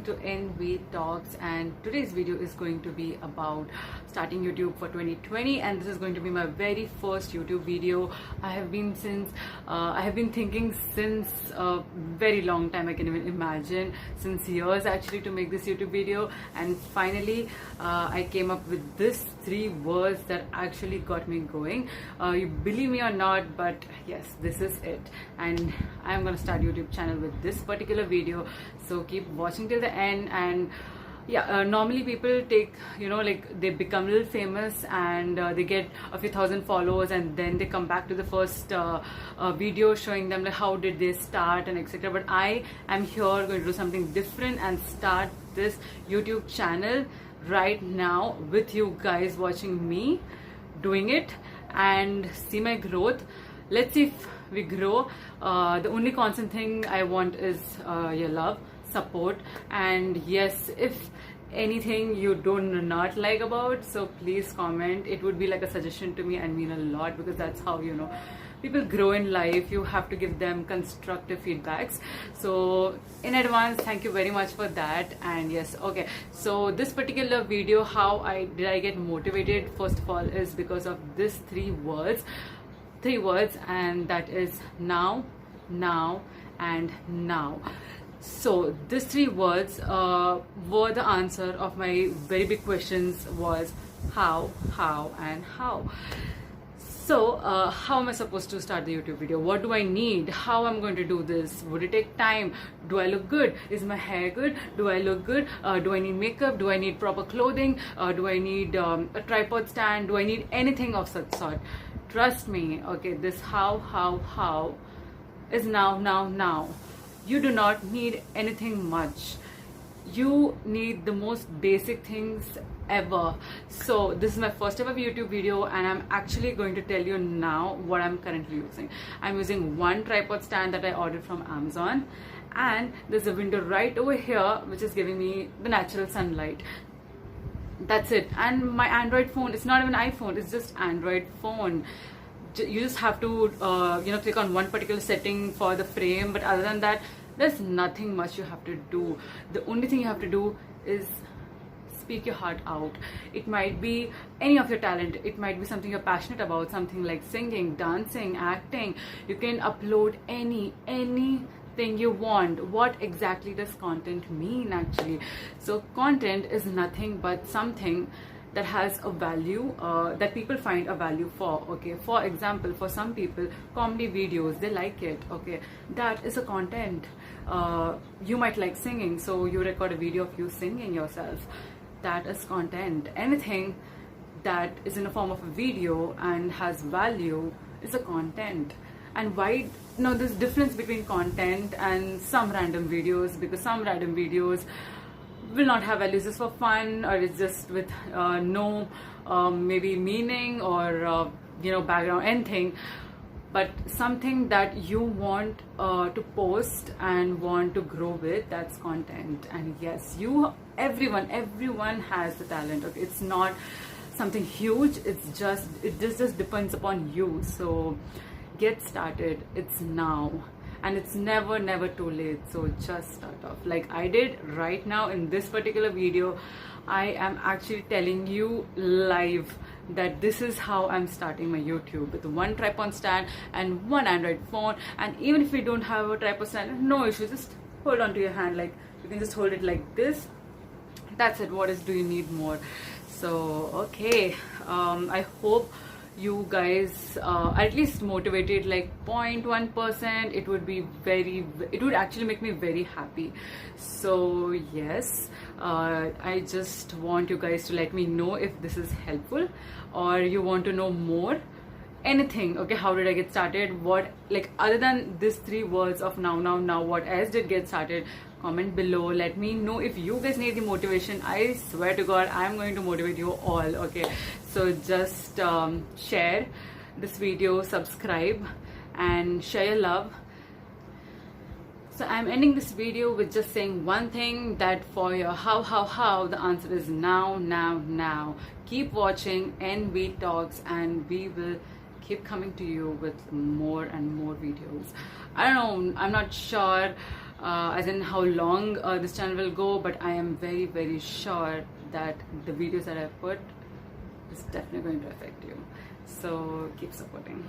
welcome to NV Talks, and today's video is going to be about starting YouTube for 2020, and this is going to be my very first YouTube video. I have been thinking since a very long time. I can even imagine since years actually to make this YouTube video, and finally I came up with this 3 words that actually got me going. You believe me or not, but yes, this is it, and I'm gonna start YouTube channel with this particular video, so keep watching till the end. And yeah, normally people take, like they become a little famous and they get a few thousand followers, and then they come back to the first video showing them like how did they start and etc. But I am here going to do something different and start this YouTube channel right now with you guys watching me doing it and see my growth. Let's see if we grow. The only constant thing I want is your love, support, and yes, if anything you do not like about, so please comment. It would be like a suggestion to me and mean a lot, because that's how people grow in life. You have to give them constructive feedbacks. So in advance, thank you very much for that. And yes, okay, so this particular video, how I get motivated, first of all, is because of this three words, and that is now, and now. So these 3 words were the answer of my very big questions, was how, and how. So how am I supposed to start the YouTube video? What do I need? How I'm going to do this? Would it take time? Do I look good? Is my hair good? Do I look good? Do I need makeup? Do I need proper clothing? Do I need a tripod stand? Do I need anything of such sort? Trust me, okay, this how is now. You do not need anything much. You need the most basic things ever. So this is my first ever YouTube video, and I'm actually going to tell you now what I'm currently using. I'm using one tripod stand that I ordered from Amazon, and there's a window right over here which is giving me the natural sunlight. That's it. And my Android phone, it's not even iPhone, it's just Android phone. You just have to click on one particular setting for the frame, but other than that, there's nothing much you have to do. The only thing you have to do is speak your heart out. It might be any of your talent. It might be something you're passionate about, something like singing, dancing, acting. You can upload anything you want. What exactly does content mean actually? So content is nothing but something that has a value, that people find a value for. Okay, for example, for some people, comedy videos, they like it. Okay, that is a content. You might like singing, so you record a video of you singing yourself. That is content. Anything that is in a form of a video and has value is a content. And why there's difference between content and some random videos, because some random videos will not have values, just for fun, or it's just with no maybe meaning or background, anything. But something that you want to post and want to grow with, that's content. And yes, everyone has the talent. Okay, it's not something huge, it just depends upon you. So get started. It's now, and it's never too late. So just start off like I did right now in this particular video. I am actually telling you live that this is how I'm starting my YouTube, with one tripod stand and one Android phone. And even if you don't have a tripod stand, no issue, just hold on to your hand, like you can just hold it like this. That's it. What do you need more? So okay, I hope you guys at least motivated like 0.1%. It would actually make me very happy. So yes, I just want you guys to let me know if this is helpful, or you want to know more, anything. Okay, how did I get started? What, like, other than these 3 words of now, what else did get started? Comment below. Let me know if you guys need the motivation. I swear to God, I'm going to motivate you all. Okay, so just share this video, subscribe, and share your love. So I'm ending this video with just saying one thing, that for your how, the answer is now. Keep watching NV Talks, and we will keep coming to you with more and more videos. I don't know, I'm not sure as in how long this channel will go, but I am very sure that the videos that I put is definitely going to affect you. So keep supporting.